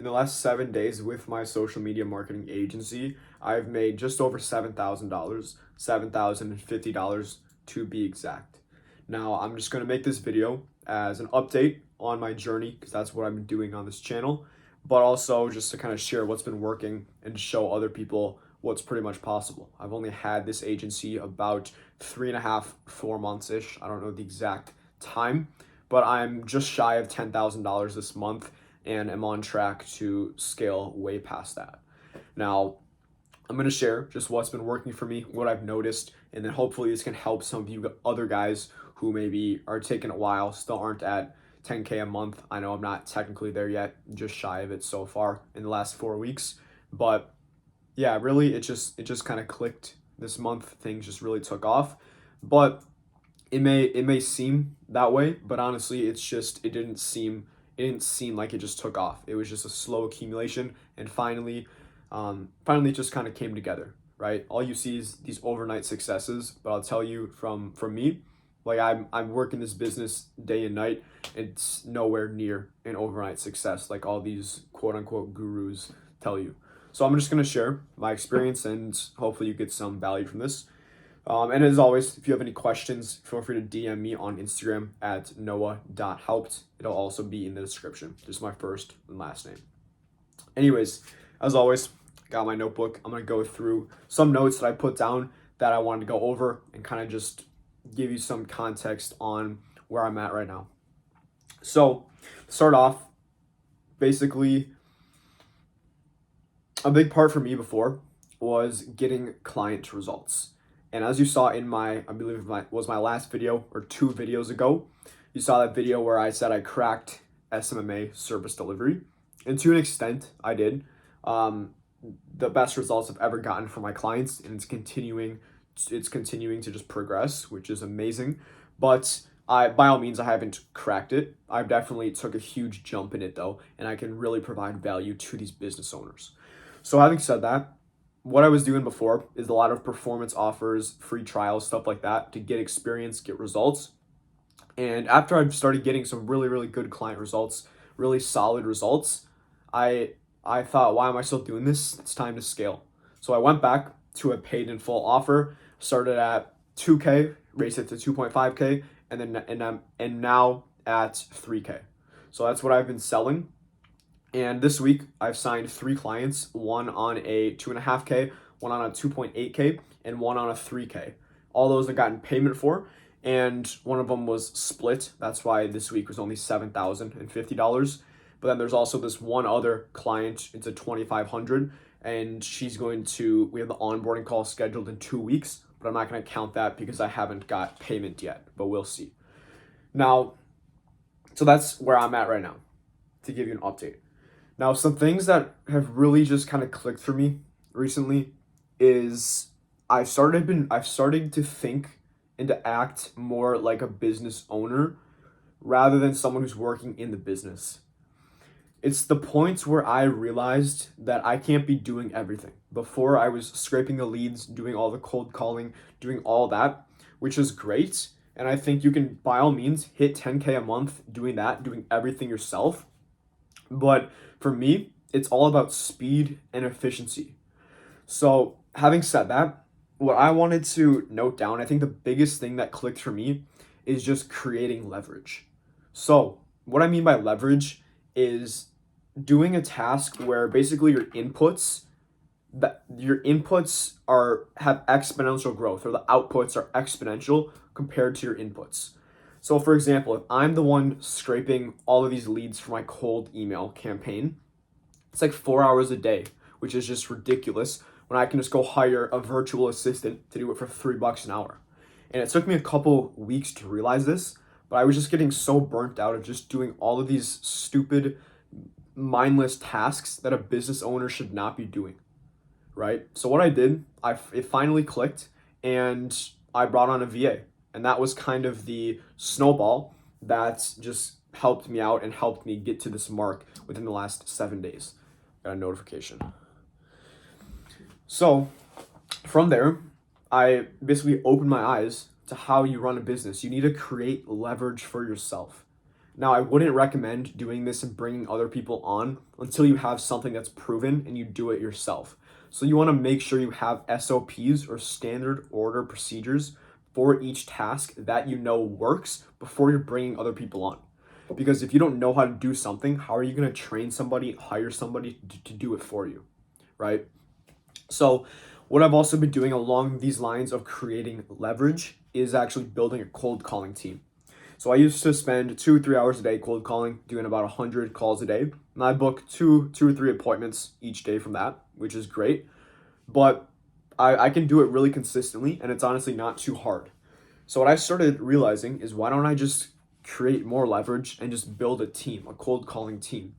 In the last 7 days with my social media marketing agency, I've made just over $7,000, $7,050 to be exact. Now, I'm just going to make this video as an update on my journey because that's what I've been doing on this channel, but also just to kind of share what's been working and show other people what's pretty much possible. I've only had this agency about 3.5, 4 months ish. I don't know the exact time, but I'm just shy of $10,000 this month and am on track to scale way past that. Now, I'm going to share just what's been working for me, what I've noticed, and then hopefully this can help some of you other guys who maybe are taking a while, still aren't at 10K a month. I know I'm not technically there yet, just shy of it so far in the last 4 weeks. But yeah, really it just kind of clicked this month. Things just really took off. But it may seem that way, but honestly, it didn't seem like it just took off. It was just a slow accumulation, and finally it just kind of came together, right? All you see is these overnight successes, but I'll tell you from me, like I'm working this business day and night. It's nowhere near an overnight success like all these quote unquote gurus tell you. So I'm just gonna share my experience, and hopefully you get some value from this. And as always, if you have any questions, feel free to DM me on Instagram at noah.helped. It'll also be in the description. Just my first and last name. Anyways, as always, got my notebook. I'm going to go through some notes that I put down that I wanted to go over and kind of just give you some context on where I'm at right now. So, to start off, basically, a big part for me before was getting client results. And as you saw in I believe was my last video or 2 videos ago, you saw that video where I said I cracked SMMA service delivery. And to an extent, I did. The best results I've ever gotten from my clients, and it's continuing to just progress, which is amazing. But by all means, I haven't cracked it. I definitely took a huge jump in it though, and I can really provide value to these business owners. So having said that, what I was doing before is a lot of performance offers, free trials, stuff like that to get experience, get results. And after I've started getting some really, really good client results, really solid results, I thought, why am I still doing this? It's time to scale. So I went back to a paid in full offer, started at 2K, raised it to 2.5K, and now at 3K. So that's what I've been selling. And this week, I've signed 3 clients, one on a 2.5K, one on a 2.8K, and one on a 3K. All those I've gotten payment for, and one of them was split. That's why this week was only $7,050. But then there's also this one other client, it's a 2,500, and we have the onboarding call scheduled in 2 weeks, but I'm not going to count that because I haven't got payment yet, but we'll see. Now, so that's where I'm at right now, to give you an update. Now, some things that have really just kind of clicked for me recently is I've started to think and to act more like a business owner rather than someone who's working in the business. It's the points where I realized that I can't be doing everything. Before, I was scraping the leads, doing all the cold calling, doing all that, which is great. And I think you can, by all means, hit 10K a month doing that, doing everything yourself. But for me, it's all about speed and efficiency. So having said that, what I wanted to note down, I think the biggest thing that clicked for me is just creating leverage. So what I mean by leverage is doing a task where basically your inputs have exponential growth, or the outputs are exponential compared to your inputs. So for example, if I'm the one scraping all of these leads for my cold email campaign, it's like 4 hours a day, which is just ridiculous when I can just go hire a virtual assistant to do it for $3 an hour. And it took me a couple weeks to realize this, but I was just getting so burnt out of just doing all of these stupid, mindless tasks that a business owner should not be doing, right? So what I did, it finally clicked, and I brought on a VA. And that was kind of the snowball that just helped me out and helped me get to this mark within the last 7 days. Got a notification. So from there, I basically opened my eyes to how you run a business. You need to create leverage for yourself. Now, I wouldn't recommend doing this and bringing other people on until you have something that's proven and you do it yourself. So you want to make sure you have SOPs or standard order procedures for each task that you know works before you're bringing other people on. Because if you don't know how to do something, how are you going to train somebody, hire somebody to do it for you, right? So what I've also been doing along these lines of creating leverage is actually building a cold calling team. So I used to spend 2 or 3 hours a day cold calling, doing about 100 calls a day. And I book two or three appointments each day from that, which is great. But I can do it really consistently, and it's honestly not too hard. So what I started realizing is, why don't I just create more leverage and just build a team, a cold calling team?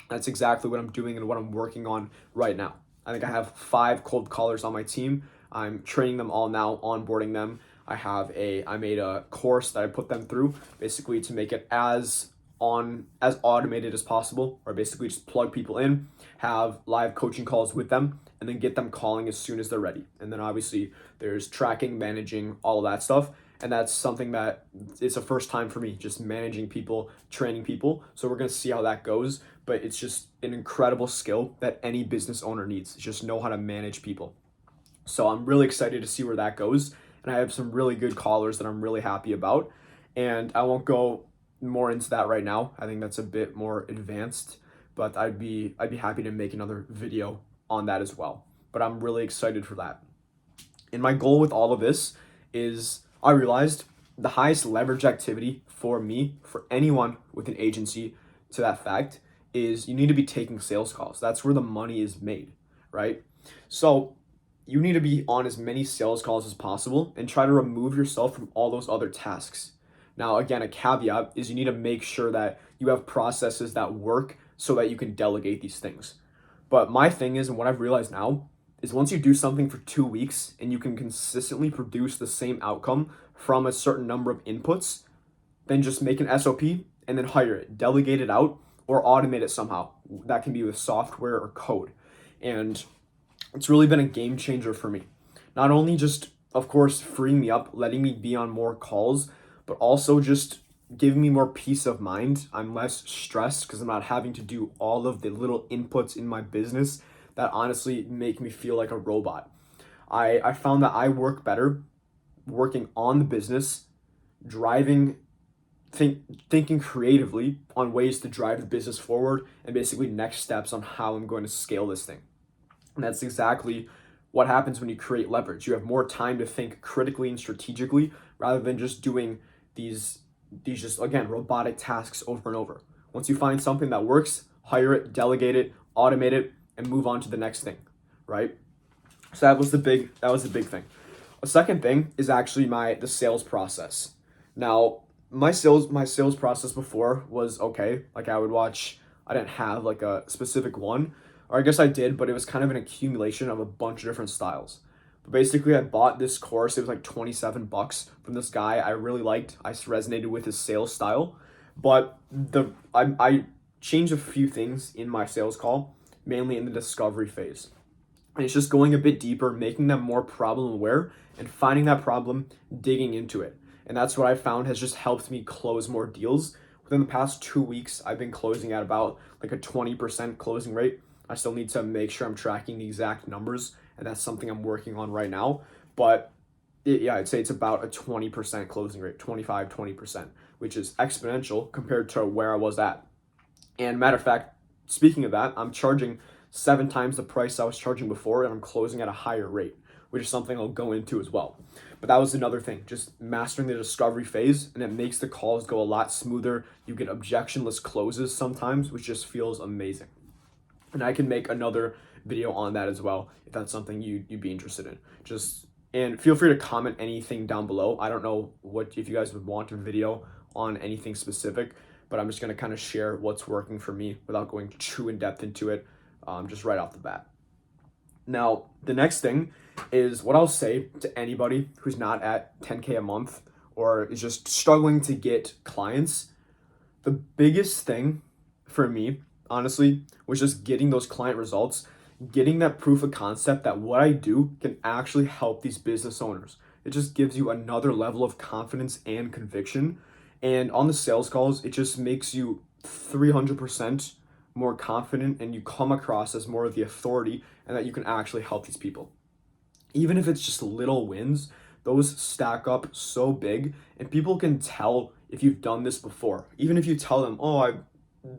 That's exactly what I'm doing and what I'm working on right now. I think I have 5 cold callers on my team. I'm training them all now, onboarding them. I made a course that I put them through, basically to make it as automated as possible, or basically just plug people in, have live coaching calls with them, and then get them calling as soon as they're ready. And then obviously there's tracking, managing, all of that stuff. And that's something that it's a first time for me, just managing people, training people. So we're going to see how that goes. But it's just an incredible skill that any business owner needs. Just know how to manage people. So I'm really excited to see where that goes. And I have some really good callers that I'm really happy about. And I won't go more into that right now. I think that's a bit more advanced, but I'd be happy to make another video on that as well. But I'm really excited for that. And my goal with all of this is, I realized the highest leverage activity for me, for anyone with an agency to that fact, is you need to be taking sales calls. That's where the money is made, right? So you need to be on as many sales calls as possible and try to remove yourself from all those other tasks. Now, again, a caveat is you need to make sure that you have processes that work so that you can delegate these things. But my thing is, and what I've realized now, is once you do something for 2 weeks and you can consistently produce the same outcome from a certain number of inputs, then just make an SOP and then hire it, delegate it out, or automate it somehow. That can be with software or code. And it's really been a game changer for me. Not only just, of course, freeing me up, letting me be on more calls, but also just giving me more peace of mind. I'm less stressed because I'm not having to do all of the little inputs in my business that honestly make me feel like a robot. I found that I work better working on the business, thinking creatively on ways to drive the business forward, and basically next steps on how I'm going to scale this thing. And that's exactly what happens when you create leverage. You have more time to think critically and strategically rather than just doing these just, again, robotic tasks over and over. Once you find something that works, hire it, delegate it, automate it, and move on to the next thing, right? So that was the big thing. A second thing is actually the sales process. Now, my sales process before was okay. Like I didn't have like a specific one, or I guess I did, but it was kind of an accumulation of a bunch of different styles. But basically, I bought this course. It was like $27 from this guy I really liked. I resonated with his sales style, but I changed a few things in my sales call, mainly in the discovery phase. And it's just going a bit deeper, making them more problem aware, and finding that problem, digging into it. And that's what I found has just helped me close more deals. Within the past 2 weeks, I've been closing at about like a 20% closing rate. I still need to make sure I'm tracking the exact numbers, and that's something I'm working on right now. But I'd say it's about a 20% closing rate, 20%, which is exponential compared to where I was at. And matter of fact, speaking of that, I'm charging 7 times the price I was charging before, and I'm closing at a higher rate, which is something I'll go into as well. But that was another thing, just mastering the discovery phase, and it makes the calls go a lot smoother. You get objectionless closes sometimes, which just feels amazing. And I can make another video on that as well if that's something you'd be interested in. And feel free to comment anything down below. I don't know if you guys would want a video on anything specific, but I'm just going to kind of share what's working for me without going too in depth into it, just right off the bat. Now, the next thing is what I'll say to anybody who's not at 10K a month or is just struggling to get clients. The biggest thing for me, honestly, was just getting those client results, getting that proof of concept that what I do can actually help these business owners. It just gives you another level of confidence and conviction. And on the sales calls, it just makes you 300% more confident, and you come across as more of the authority and that you can actually help these people. Even if it's just little wins, those stack up so big, and people can tell if you've done this before. Even if you tell them, "Oh, I've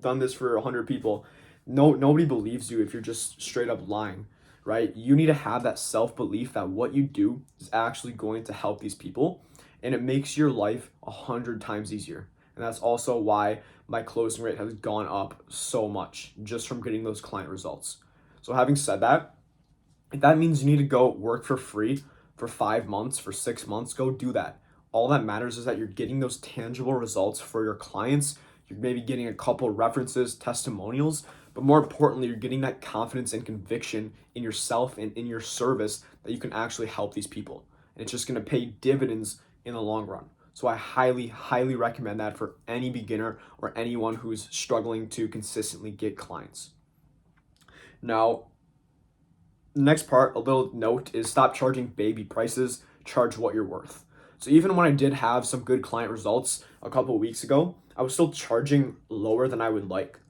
done this for 100 people," nobody believes you if you're just straight up lying, right? You need to have that self-belief that what you do is actually going to help these people, and it makes your life 100 times easier. And that's also why my closing rate has gone up so much just from getting those client results. So having said that, if that means you need to go work for free for 5 months, for 6 months, go do that. All that matters is that you're getting those tangible results for your clients. You're maybe getting a couple references, testimonials, but more importantly, you're getting that confidence and conviction in yourself and in your service that you can actually help these people. And it's just going to pay dividends in the long run. So I highly, highly recommend that for any beginner or anyone who's struggling to consistently get clients. Now, next part, a little note, is stop charging baby prices, charge what you're worth. So even when I did have some good client results a couple of weeks ago, I was still charging lower than I would like.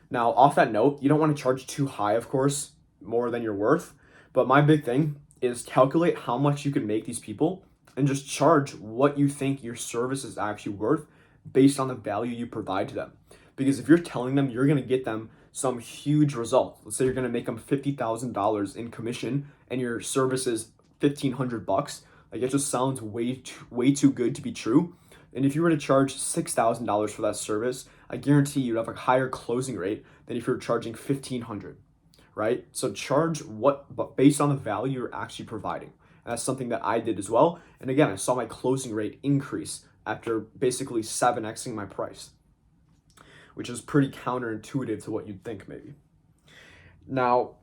Now, off that note, you don't want to charge too high, of course, more than you're worth. But my big thing is calculate how much you can make these people and just charge what you think your service is actually worth based on the value you provide to them. Because if you're telling them you're going to get them some huge result, let's say you're going to make them $50,000 in commission and your service is $1,500, like, it just sounds way too good to be true. And if you were to charge $6,000 for that service, I guarantee you'd have a higher closing rate than if you're charging $1,500, right? So charge but based on the value you're actually providing. And that's something that I did as well. And again, I saw my closing rate increase after basically 7xing my price, which is pretty counterintuitive to what you'd think maybe. Now,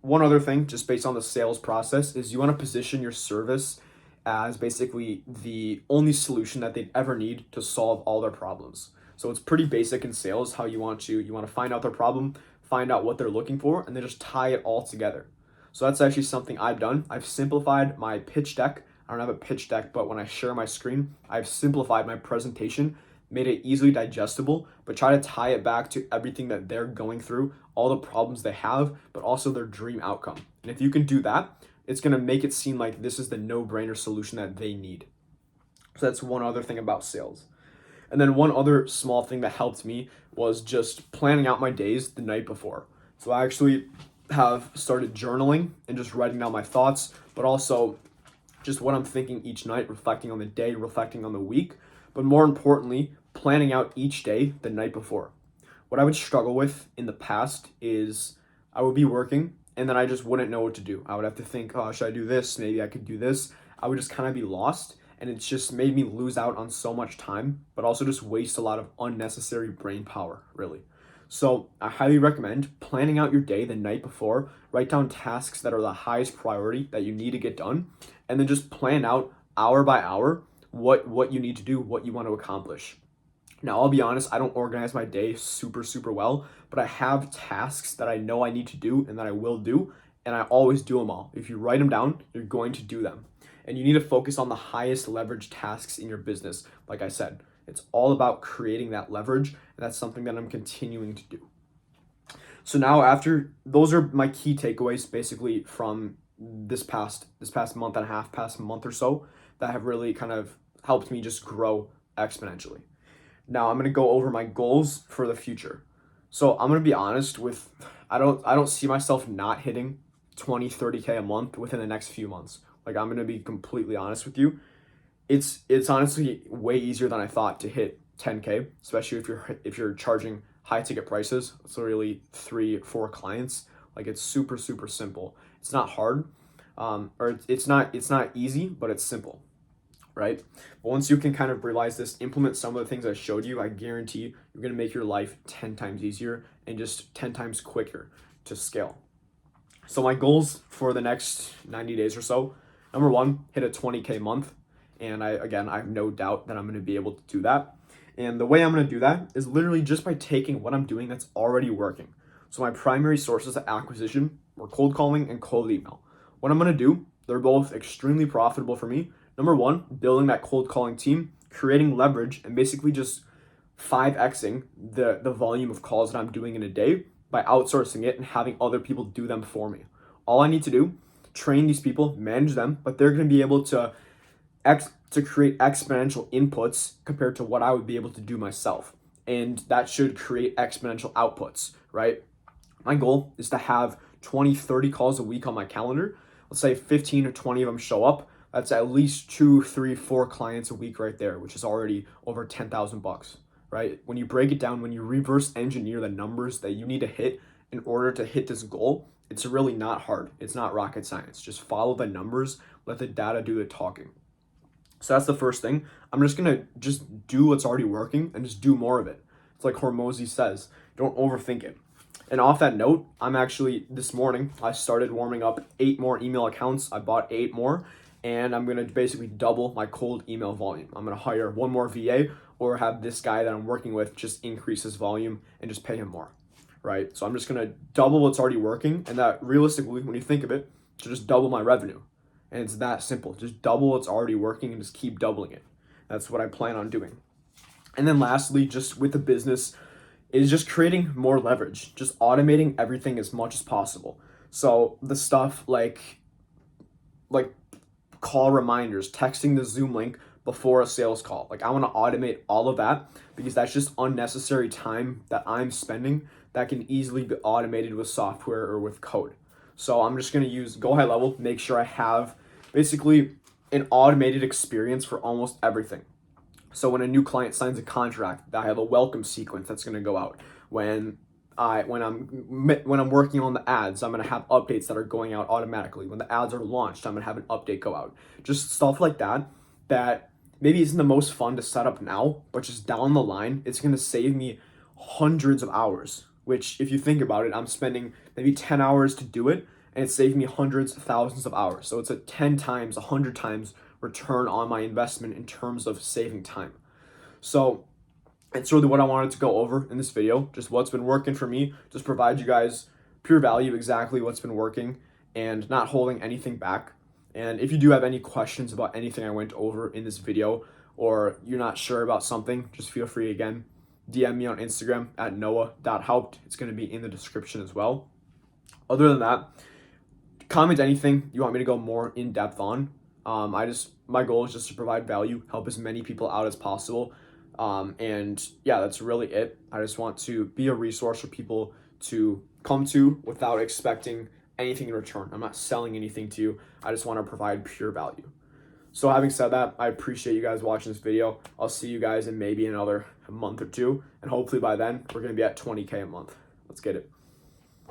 one other thing, just based on the sales process, is you want to position your service as basically the only solution that they'd ever need to solve all their problems. So it's pretty basic in sales how you want to find out their problem, find out what they're looking for, and then just tie it all together. So that's actually something I've done. I've simplified my pitch deck. I don't have a pitch deck, but when I share my screen, I've simplified my presentation, made it easily digestible, but try to tie it back to everything that they're going through, all the problems they have, but also their dream outcome. And if you can do that, it's going to make it seem like this is the no-brainer solution that they need. So that's one other thing about sales. And then one other small thing that helped me was just planning out my days the night before. So I actually have started journaling and just writing down my thoughts, but also just what I'm thinking each night, reflecting on the day, reflecting on the week, but more importantly, planning out each day the night before. What I would struggle with in the past is I would be working and then I just wouldn't know what to do. I would have to think, oh, should I do this? Maybe I could do this. I would just kind of be lost, and it's just made me lose out on so much time, but also just waste a lot of unnecessary brain power, really. So I highly recommend planning out your day the night before. Write down tasks that are the highest priority that you need to get done, and then just plan out hour by hour what you need to do, what you want to accomplish. Now, I'll be honest, I don't organize my day super well, but I have tasks that I know I need to do and that I will do, and I always do them all. If you write them down, you're going to do them. And you need to focus on the highest leverage tasks in your business. Like I said, it's all about creating that leverage, and that's something that I'm continuing to do. So now, after those are my key takeaways basically from this past month and a half, past month or so, that have really kind of helped me just grow exponentially. Now I'm going to go over my goals for the future. So I'm going to be honest with, I don't see myself not hitting 20, 30K a month within the next few months. Like, I'm going to be completely honest with you. It's honestly way easier than I thought to hit 10K, especially if you're charging high ticket prices. It's literally 3-4 clients. Like, it's super simple. It's not hard, or it's not easy, but it's simple, right? But once you can kind of realize this, implement some of the things I showed you, I guarantee you're going to make your life 10 times easier and just 10 times quicker to scale. So my goals for the next 90 days or so, number one, hit a 20K month. And I have no doubt that I'm going to be able to do that. And the way I'm going to do that is literally just by taking what I'm doing that's already working. So my primary sources of acquisition were cold calling and cold email. What I'm going to do, they're both extremely profitable for me. Number one, building that cold calling team creating leverage and basically just 5xing the volume of calls that I'm doing in a day by outsourcing it and having other people do them for me. All I need to do, train these people, manage them, but they're going to be able to create exponential inputs compared to what I would be able to do myself. And that should create exponential outputs, right? My goal is to have 20, 30 calls a week on my calendar. Let's say 15 or 20 of them show up. That's at least 2, 3, 4 clients a week right there, which is already over $10,000, right? When you break it down, when you reverse engineer the numbers that you need to hit in order to hit this goal, it's really not hard. It's not rocket science. Just follow the numbers, let the data do the talking. So that's the first thing. I'm just gonna just do what's already working and just do more of it. It's like Hormozy says, don't overthink it. And off that note, I'm actually, this morning, I started warming up 8 more email accounts. I bought 8 more, and I'm gonna basically double my cold email volume. I'm gonna hire 1 more VA or have this guy that I'm working with just increase his volume and just pay him more, right? So I'm just gonna double what's already working, and that realistically, when you think of it, to just double my revenue. And it's that simple. Just double what's already working and just keep doubling it. That's what I plan on doing. And then lastly, just with the business, is just creating more leverage, just automating everything as much as possible. So the stuff like call reminders, texting the Zoom link before a sales call. Like I want to automate all of that because that's just unnecessary time that I'm spending that can easily be automated with software or with code. So I'm just going to use Go High Level, make sure I have basically an automated experience for almost everything. So when a new client signs a contract, I have a welcome sequence that's going to go out. When I'm working on the ads, I'm going to have updates that are going out automatically. When the ads are launched, I'm going to have an update go out. Just stuff like that maybe isn't the most fun to set up now, but just down the line, it's going to save me hundreds of hours, which if you think about it, I'm spending maybe 10 hours to do it, and it saved me hundreds of thousands of hours. So it's a 10 times, 100 times return on my investment in terms of saving time. So it's really what I wanted to go over in this video, just what's been working for me, just provide you guys pure value, exactly what's been working, and not holding anything back. And if you do have any questions about anything I went over in this video, or you're not sure about something, just feel free again, DM me on Instagram at noah.haupt. It's going to be in the description as well. Other than that, comment anything you want me to go more in depth on. My goal is just to provide value, help as many people out as possible. And yeah, that's really it. I just want to be a resource for people to come to without expecting anything in return. I'm not selling anything to you. I just want to provide pure value. So having said that, I appreciate you guys watching this video. I'll see you guys in maybe another month or two. And hopefully by then, we're going to be at 20K a month. Let's get it.